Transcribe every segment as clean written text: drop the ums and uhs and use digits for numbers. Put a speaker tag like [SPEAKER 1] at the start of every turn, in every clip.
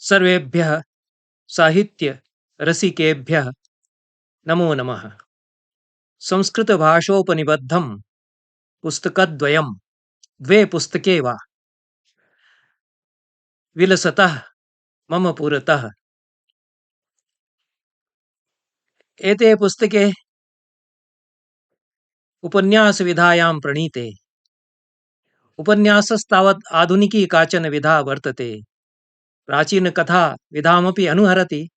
[SPEAKER 1] सर्वेभ्यः साहित्य रसिकेभ्यः नमो नमः। संस्कृतभाषोपनिबद्धं पुस्तकद्वयं द्वे पुस्तके वा विलसतः मम पुरतः। एते पुस्तके उपन्यासविधायां प्रणीते। उपन्यासस्तावत् आधुनिकी काचन विधा वर्तते। प्राचीनकथा विधामपि अनुहरति,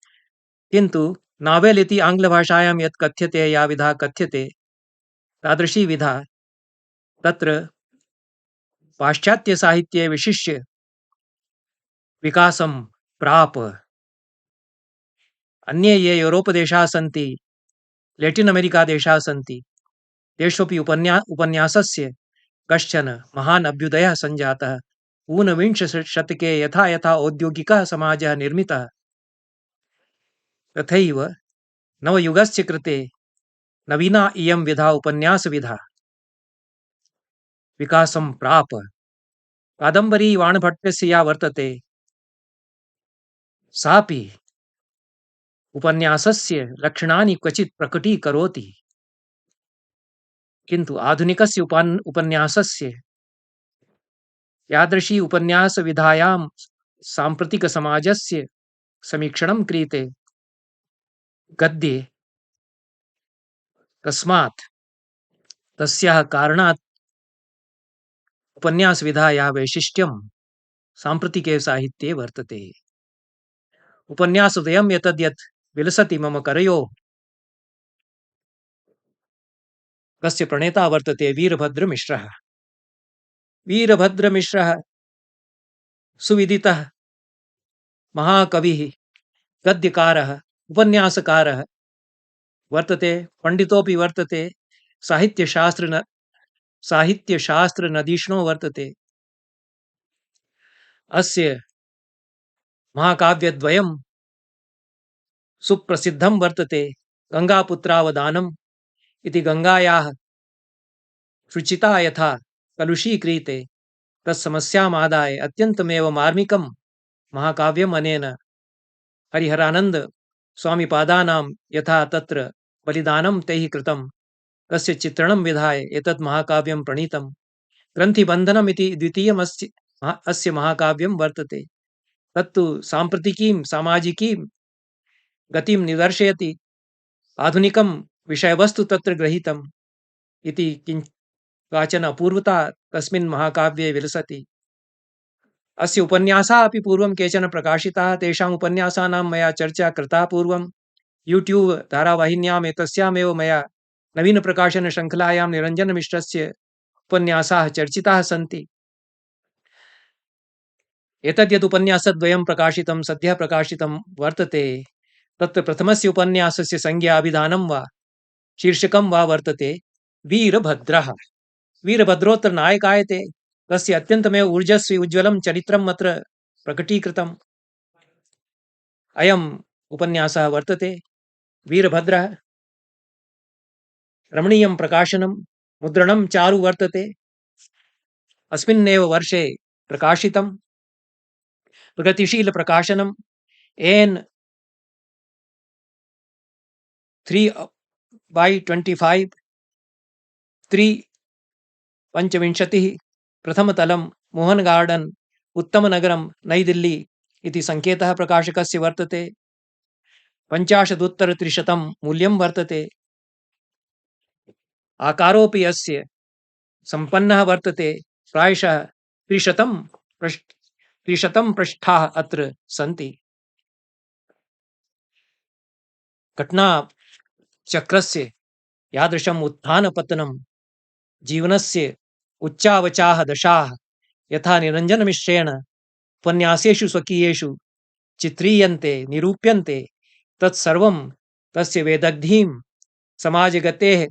[SPEAKER 1] किन्तु नावेल् इति आङ्ग्लभाषायां यत् कथ्यते, या विधा कथ्यते तादृशी विधा तत्र पाश्चात्यसाहित्ये विशिष्य विकासं प्राप। अन्ये ये यूरोप देशाः सन्ति, लेटिन् अमेरिका देशाः सन्ति, तेष्वपि उपन्यासस्य कश्चन महान् अभ्युदयः सञ्जातः। ऊनविंश शतके यथा यथा औद्योगिकः समाजः निर्मितः, तथैव नवयुगस्य कृते नवीना इयं विधा उपन्यासविधा विकासं प्राप। कादम्बरी वाणभट्टस्य या वर्तते, सापि उपन्यासस्य लक्षणानि क्वचित् प्रकटीकरोति, किन्तु आधुनिकस्य उपन्यासस्य यादृशी उपन्यासविधायां साम्प्रतिकसमाजस्य समीक्षणं क्रियते गद्ये, तस्मात् तस्याः कारणात् उपन्यासविधायाः वैशिष्ट्यं साम्प्रतिके साहित्ये वर्तते। उपन्यासद्वयं एतद्यत् विलसति मम करयोः, तस्य प्रणेता वर्तते वीरभद्रमिश्रः। वीरभद्रमिश्रः सुविदितः महाकविः, गद्यकारः, उपन्यासकारः वर्तते, पंडितोऽपि वर्तते, साहित्यशास्त्रनदीष्णो वर्तते। अस्य महाकाव्यद्वयं सुप्रसिद्धं वर्तते। गंगापुत्रावदानम् इति गंगायाः शुचिता यथा कलुषीक्रियते, तत्समस्यामादाय अत्यन्तमेव मार्मिकं महाकाव्यम् अनेन हरिहरानन्द स्वामिपादानां यथा तत्र बलिदानं तैः कृतं, तस्य चित्रणं विधाय एतत् महाकाव्यं प्रणीतं। ग्रन्थिबन्धनम् इति द्वितीयम् अस्य महाकाव्यं वर्तते। तत्तु साम्प्रतिकीं सामाजिकीं गतिं निदर्शयति। आधुनिकं विषयवस्तु तत्र गृहीतम् इति काचन अपूर्वता तस्मिन् महाकाव्ये विलसति। अस्य उपन्यासाः अपि पूर्वं केचन प्रकाशिताः। तेषाम् उपन्यासानां मया चर्चा कृता पूर्वं। यूट्यूब् धारावाहिन्याम् एतस्यामेव मया नवीनप्रकाशनशृङ्खलायां निरञ्जनमिश्रस्य उपन्यासाः चर्चिताः सन्ति। एतद्यत् उपन्यासद्वयं प्रकाशितं, सद्यः प्रकाशितं वर्तते, तत्र प्रथमस्य उपन्यासस्य संज्ञा अभिधानं वा शीर्षकं वा वर्तते वीरभद्रः। वीरभद्रोऽत्र नायकायते। तस्य अत्यन्तमेव ऊर्जस्वी उज्ज्वलं चरित्रम् अत्र प्रकटीकृतम्। अयम् उपन्यासः वर्तते वीरभद्रः। रमणीयं प्रकाशनं, मुद्रणं चारु वर्तते। अस्मिन्नेव वर्षे प्रकाशितं। प्रगतिशील प्रकाशनम् एन् 3/25 3/25 प्रथमतलं मोहन गार्डन उत्तमनगरं नई दिल्ली इति संकेतः प्रकाशकस्य वर्तते। 50,000 मूल्यं वर्तते। आकारोऽपि अस्य संपन्नः वर्तते। प्रायशः 300 पृष्ठाः अत्र सन्ति। घटनाचक्रस्य यादृशम् उत्थानपतनं, जीवनस्य उच्चावचाः दशाः यथा निरञ्जनमिश्रेण उपन्यासेषु स्वकीयेषु चित्रीयन्ते, निरूप्यन्ते, तत्सर्वं तस्य वेदग्धीं समाजगतेः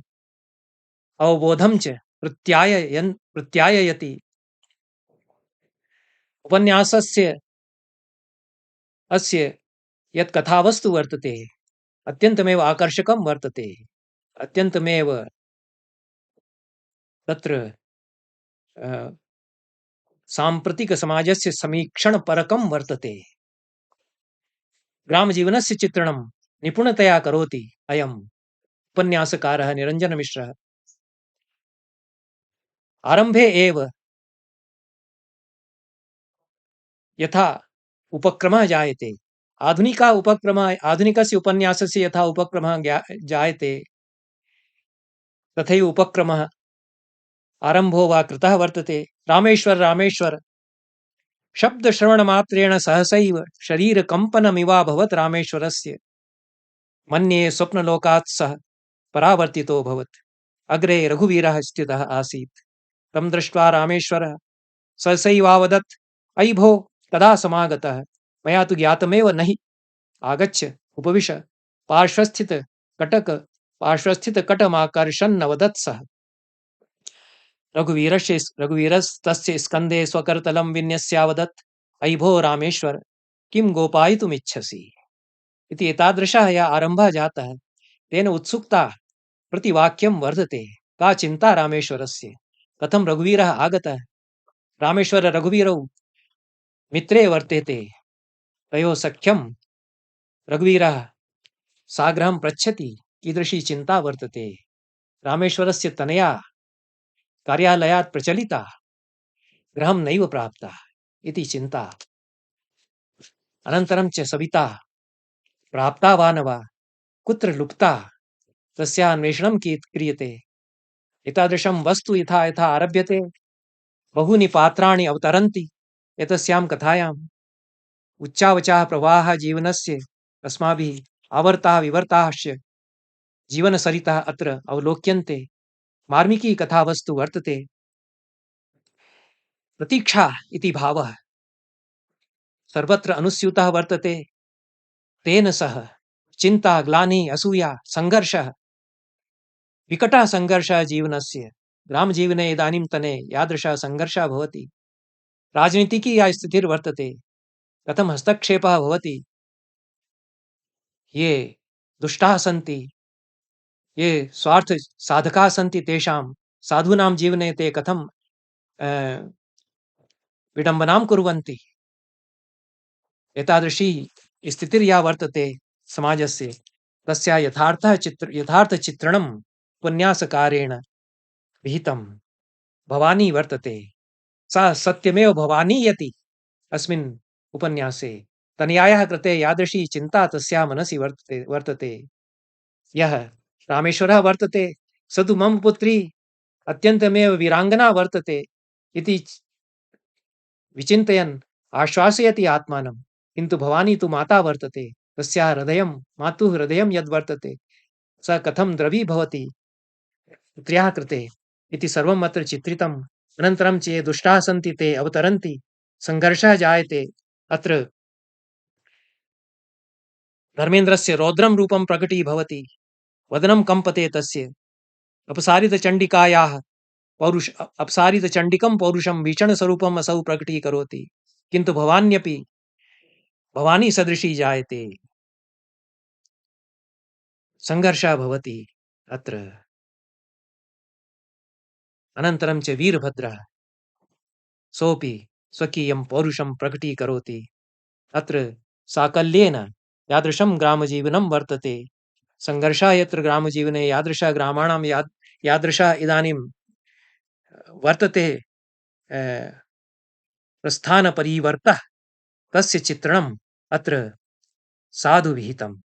[SPEAKER 1] अवबोधं च प्रत्याययति। उपन्यासस्य अस्य यत् कथावस्तु वर्तते, अत्यन्तमेव आकर्षकं वर्तते। अत्यन्तमेव तत्र साम्प्रतिकसमाजस्य समीक्षणपरकं वर्तते। ग्रामजीवनस्य चित्रणं निपुणतया करोति अयम् उपन्यासकारः निरञ्जनमिश्रः। आरम्भे एव यथा उपक्रमः जायते, आधुनिकस्य उपन्यासस्य यथा उपक्रमः जायते, तथैव उपक्रमः आरम्भो वा कृतः वर्तते। रामेश्वर रामेश्वर शब्दश्रवणमात्रेण सहसैव शरीरकम्पनमिवाभवत् रामेश्वरस्य। मन्ये स्वप्नलोकात् सः परावर्तितोऽभवत्। अग्रे रघुवीरः स्थितः आसीत्। तं दृष्ट्वा रामेश्वरः सहसैवावदत्, अयि भो कदा समागतः? मया तु ज्ञातमेव नहि। आगच्छ उपविश। पार्श्वस्थितकटमाकर्षन्नवदत् सः। रघुवीरस्तस्य स्कन्धे स्वकरतलं विन्यस्यावदत्, अयि भो रामेश्वर, किं गोपायितुमिच्छसि? इति एतादृशः यः आरम्भः जातः, तेन उत्सुकता प्रतिवाक्यं वर्धते। का चिन्ता रामेश्वरस्य? कथं रघुवीरः आगतः? रामेश्वर रघुवीरौ मित्रे वर्तेते। तयोः सख्यं रघुवीरः साग्रहं पृच्छति, कीदृशी चिन्ता वर्तते? रामेश्वरस्य तनया कार्यालयात् प्रचलिता, गृहं नैव प्राप्ता इति चिन्ता। अनन्तरं च सविता प्राप्ता वा न वा, कुत्र लुप्ता, तस्याः अन्वेषणं क्रियते। एतादृशं वस्तु यथा यथा आरभ्यते, बहूनि पात्राणि अवतरन्ति एतस्यां कथायाम्। उच्चावचाः प्रवाहः जीवनस्य अस्माभिः आवर्ताः विवर्ताश्च जीवनसरितः अत्र अवलोक्यन्ते। मार्मिकी कथावस्तु वर्तते। प्रतीक्षा इति भावः सर्वत्र अनुस्यूतः वर्तते। तेन सह चिन्ता, ग्लानिः, असूया, संघर्षः, विकटः संघर्षः जीवनस्य। ग्रामजीवने इदानीन्तने यादृशः संघर्षः भवति, राजनीतिकी या स्थितिर्वर्तते, कथं हस्तक्षेपः भवति, ये दुष्टाः सन्ति, ये स्वार्थ साधकाः सन्ति, तेषां साधूनां जीवने ते कथं विडम्बनां कुर्वन्ति, एतादृशी स्थितिर्या वर्तते समाजस्य, तस्या यथार्थचित्रणम् उपन्यासकारेण विहितं। भवानी वर्तते, सा सत्यमेव भवानी यति अस्मिन् उपन्यासे। तनयायाः कृते यादृशी चिन्ता तस्याः मनसि वर्तते। यः रामेश्वरः वर्तते, स तु मम पुत्री अत्यन्तमेव वीराङ्गना वर्तते इति विचिन्तयन् आश्वासयति आत्मानं। किन्तु भवानी तु माता वर्तते, तस्याः हृदयं, मातुः हृदयं यद्वर्तते, स कथं द्रवी भवति पुत्र्याः कृते इति सर्वम् अत्र चित्रितम्। अनन्तरं च ये दुष्टाः सन्ति ते अवतरन्ति, संघर्षः जायते। अत्र धर्मेन्द्रस्य रौद्रं रूपं प्रकटीभवति, वदनं कम्पते तस्य। अपसारितचण्डिकायाः अपसारितचण्डिकं पौरुषं भीषणस्वरूपम् असौ प्रकटीकरोति। किन्तु भवान्यपि भवानी सदृशी जायते, संघर्षः भवति अत्र। अनन्तरं च वीरभद्रः सोऽपि स्वकीयं पौरुषं प्रकटीकरोति। अत्र साकल्येन यादृशं ग्रामजीवनं वर्तते, संघर्षः यत्र ग्रामजीवने यादृशः ग्रामाणां यादृशः इदानीं वर्तते प्रस्थानपरिवर्तः, तस्य चित्रणम् अत्र साधु विहितम्।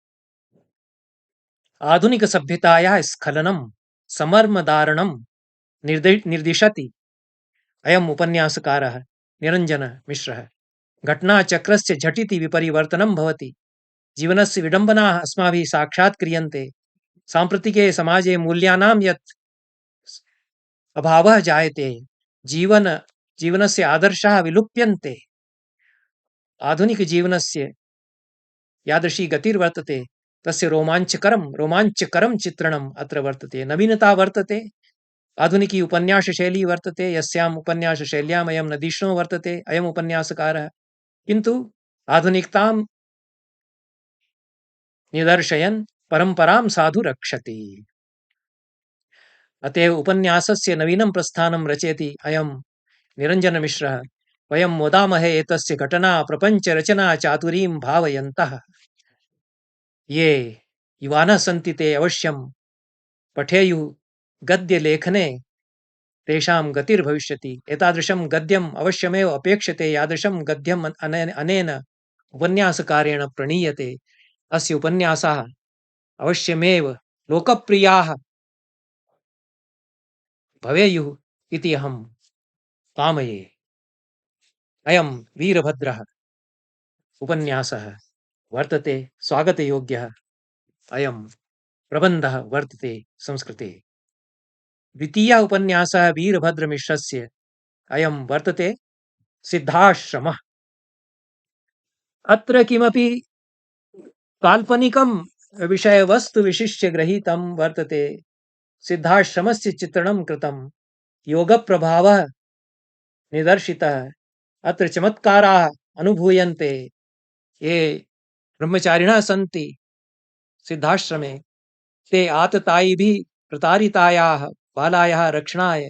[SPEAKER 1] आधुनिकसभ्यतायाः स्खलनं समर्मदारणं निर्दिशति अयम् उपन्यासकारः निरञ्जनमिश्रः। घटनाचक्रस्य झटिति विपरिवर्तनं भवति, जीवनस्य विडम्बनाः अस्माभिः साक्षात् क्रियन्ते, साम्प्रतिके समाजे मूल्यानां यत् अभावः जायते, जीवनस्य आदर्शाः विलुप्यन्ते, आधुनिकजीवनस्य यादृशी गतिर्वर्तते, तस्य रोमाञ्चकरं चित्रणम् अत्र वर्तते। नवीनता वर्तते, आधुनिकी उपन्यासशैली वर्तते, यस्याम् उपन्यासशैल्याम् अयं नदीष्णो वर्तते अयम् उपन्यासकारः, किन्तु आधुनिकतां निदर्शयन् परम्परां साधु रक्षति। अतएव उपन्यासस्य नवीनं प्रस्थानं रचयति अयं निरञ्जनमिश्रः। वयं मोदामहे एतस्य घटना प्रपञ्चरचना चातुरीं भावयन्तः। ये युवानः सन्ति ते अवश्यं पठेयुः गद्यलेखने तेषां गतिर्भविष्यति। एतादृशं गद्यम् अवश्यमेव अपेक्षते। यादृशं गद्यम् अनेन उपन्यासकारेण प्रणीयते। अस्य उपन्यासाः अवश्यमेव लोकप्रियाः भवेयुः इति अहं कामये। अयं वीरभद्रः उपन्यासः वर्तते, स्वागतयोग्यः अयं प्रबन्धः वर्तते संस्कृते। द्वितीयः उपन्यासः वीरभद्रमिश्रस्य अयं वर्तते सिद्धाश्रमः। अत्र किमपि काल्पनिकं विषयवस्तु विशिष्य गृहीतं वर्तते। सिद्धाश्रमस्य चित्रणं कृतं, योगप्रभावः निदर्शितः। अत्र चमत्काराः अनुभूयन्ते। ये ब्रह्मचारिणः सन्ति सिद्धाश्रमे, ते आततायिभिः प्रतारितायाः बालायाः रक्षणाय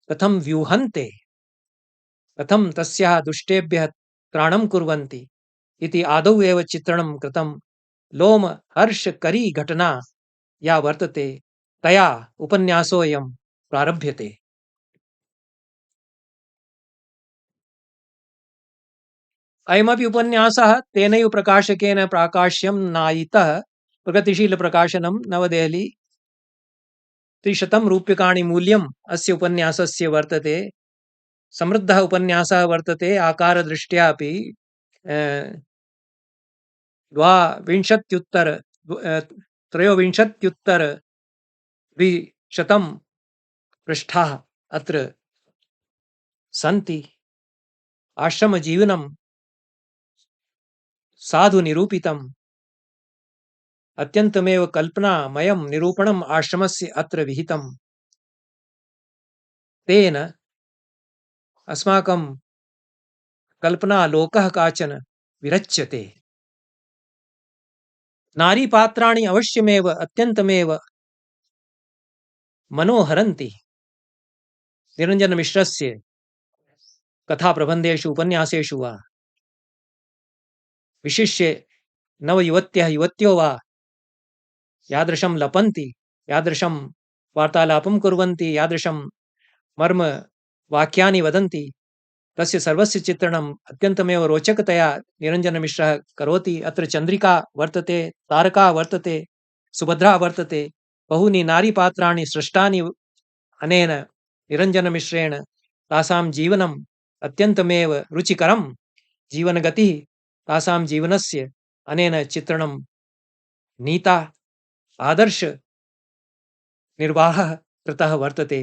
[SPEAKER 1] कथं व्यूहन्ते, कथं तस्याः दुष्टेभ्यः त्राणं कुर्वन्ति इति आदौ एव चित्रणं कृतं। लोमहर्षकरी घटना या वर्तते, तया उपन्यासोऽयं प्रारभ्यते। अयमपि उपन्यासः तेनैव प्रकाशकेन प्राकाश्यं नायितः। प्रगतिशीलप्रकाशनं, नवदेहली। 300 रूप्यकाणि मूल्यम् अस्य उपन्यासस्य वर्तते। समृद्धः उपन्यासः वर्तते। आकारदृष्ट्या अपि 23 पृष्ठाः अत्र सन्ति। आश्रमजीवनं साधु निरूपितम्। अत्यन्तमेव कल्पनामयं निरूपणम् आश्रमस्य अत्र विहितम्। तेन अस्माकं कल्पनालोकः काचन विरच्यते। नारीपात्राणि अवश्यमेव अत्यन्तमेव मनोहरन्ति। निरञ्जनमिश्रस्य कथाप्रबन्धेषु, उपन्यासेषु वा, विशिष्य नवयुवत्यः युवत्यो वा यादृशं लपन्ति, यादृशं वार्तालापं कुर्वन्ति, यादृशं मर्म वाक्यानि वदन्ति, तस्य सर्वस्य चित्रणम् अत्यन्तमेव रोचकतया निरञ्जनमिश्रः करोति। अत्र चन्द्रिका वर्तते, तारका वर्तते, सुभद्रा वर्तते। बहूनि नारीपात्राणि सृष्टानि अनेन निरञ्जनमिश्रेण। तासां जीवनम् अत्यन्तमेव रुचिकरं जीवनगतिः, तासां जीवनस्य अनेन चित्रणं नीता आदर्श निर्वाहः कृतः वर्तते।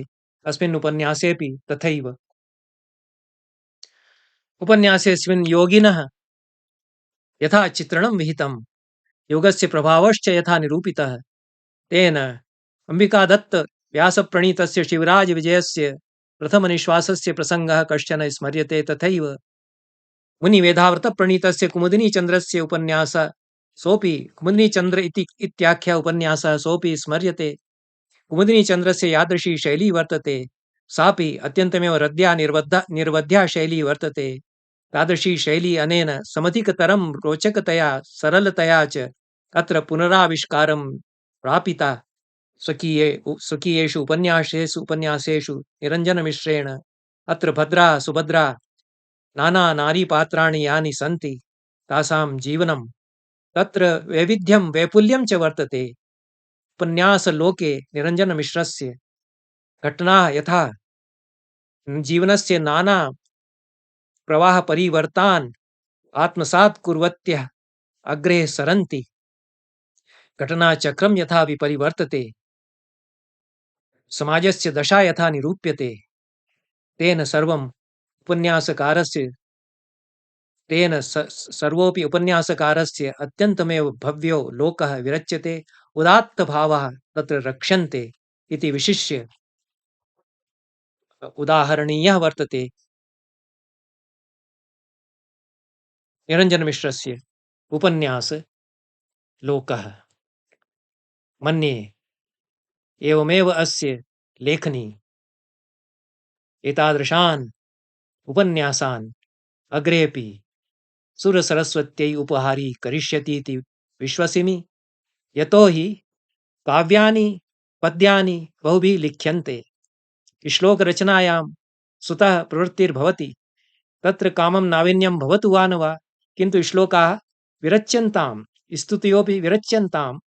[SPEAKER 1] अस्मिन् उपन्यासेऽपि तथैव। उपन्यासेऽस्मिन् योगिनः यथा चित्रणं विहितं, योगस्य प्रभावश्च यथा निरूपितः, तेन अम्बिकादत्त व्यासप्रणीतस्य शिवराजविजयस्य प्रथमनिश्वासस्य प्रसङ्गः कश्चन स्मर्यते। तथैव मुनिवेदाव्रतप्रणीतस्य कुमुदिनीचन्द्रस्य उपन्यासः सोऽपि, कुमुदिनीचन्द्र इत्याख्यः उपन्यासः सोऽपि स्मर्यते। कुमुदिनीचन्द्रस्य यादृशी शैली वर्तते, सापि अत्यन्तमेव हृद्या निर्वध्या शैली वर्तते। तादृशी शैली अनेन समधिकतरं रोचकतया, सरलतया च अत्र पुनराविष्कारं प्रापिता। स्वकीयेषु उपन्यासेषु निरञ्जनमिश्रेण अत्र भद्रा सुभद्रा नानानारीपात्राणि यानि सन्ति, तासां जीवनं, तत्र वैविध्यं वैपुल्यं च वर्तते। उपन्यासलोके निरञ्जनमिश्रस्य घटनाः यथा जीवनस्य नाना प्रवाहपरिवर्तान् आत्मसात् कुर्वत्यः अग्रे सरन्ति, घटनाचक्रं यथा विपरिवर्तते, समाजस्य दशा यथा निरूप्यते, तेन सर्वम् उपन्यासकारस्य तेन सर्वोऽपि उपन्यासकारस्य अत्यन्तमेव भव्यो लोकः विरच्यते। उदात्तभावाः तत्र रक्ष्यन्ते इति विशिष्य उदाहरणीयः वर्तते निरञ्जनमिश्रस्य उपन्यास लोकः। मन्ये एवमेव अस्य लेखनी एतादृशान् उपन्यासान् अग्रेपि सुरसरस्वत्यै उपहारी करिष्यति इति विश्वसिमि। यतो हि काव्यानि पद्यानि बहुभिः लिख्यन्ते। श्लोकरचनायां स्वतः प्रवृत्तिर्भवति। तत्र कामं नावीन्यं भवतु वा न वा, किन्तु श्लोकाः विरच्यन्ताम्, स्तुतियोऽपि विरच्यन्ताम्।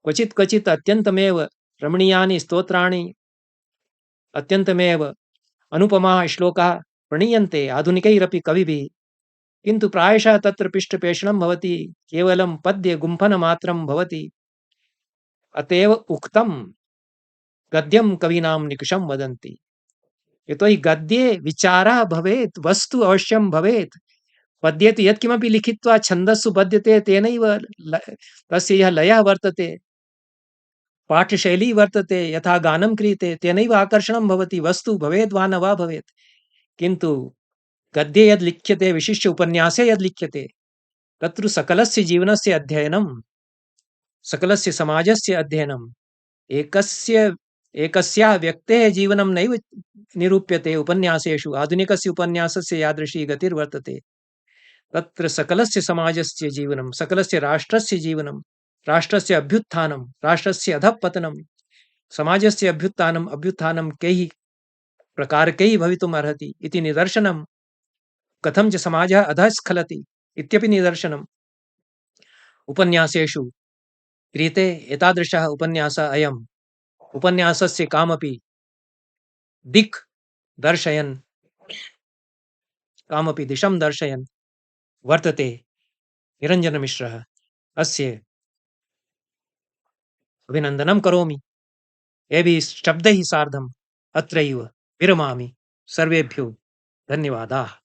[SPEAKER 1] क्वचित् क्वचित् अत्यन्तमेव रमणीयानि स्तोत्राणि, अत्यन्तमेव अनुपमाः श्लोकाः प्रणीयन्ते आधुनिकैरपि कविभिः। किन्तु प्रायशः तत्र पृष्ठपेषणं भवति, केवलं पद्यगुम्फनमात्रं भवति। अतएव उक्तं गद्यं कवीनां निकषं वदन्ति। यतोहि गद्ये विचारः भवेत्, वस्तु अवश्यं भवेत्। पद्ये तु यत्किमपि लिखित्वा छन्दस्सु बध्यते तेनैव तस्य यः लयः वर्तते, पाठशैली वर्तते, यथा गानं क्रियते तेनैव आकर्षणं भवति। वस्तु भवेद् वा न वा भवेत्, किन्तु गद्ये यद् लिख्यते, विशिष्य उपन्यासे यद् लिख्यते, तत्र सकलस्य जीवनस्य अध्ययनं, सकलस्य समाजस्य अध्ययनं, एकस्याः व्यक्तेः जीवनं नैव निरूप्यते उपन्यासेषु। आधुनिकस्य उपन्यासस्य यादृशी गतिर्वर्तते, तत्र सकलस्य समाजस्य जीवनं, सकलस्य राष्ट्रस्य जीवनं, राष्ट्रस्य अभ्युत्थानं, राष्ट्रस्य अधःपतनं, समाजस्य अभ्युत्थानं कैः प्रकारकैः भवितुम् अर्हति इति निदर्शनं, कथं च समाजः अधःस्खलति इत्यपि निदर्शनम् उपन्यासेषु क्रियते। एतादृशः उपन्यासः अयम्। उपन्यासस्य कामपि दिक् दर्शयन्, कामपि दिशं दर्शयन् वर्तते निरञ्जनमिश्रः। अस्य अभिनन्दनं करोमि। एभिः शब्दैः सार्धम् अत्रैव विरमामि। सर्वेभ्यो धन्यवादाः।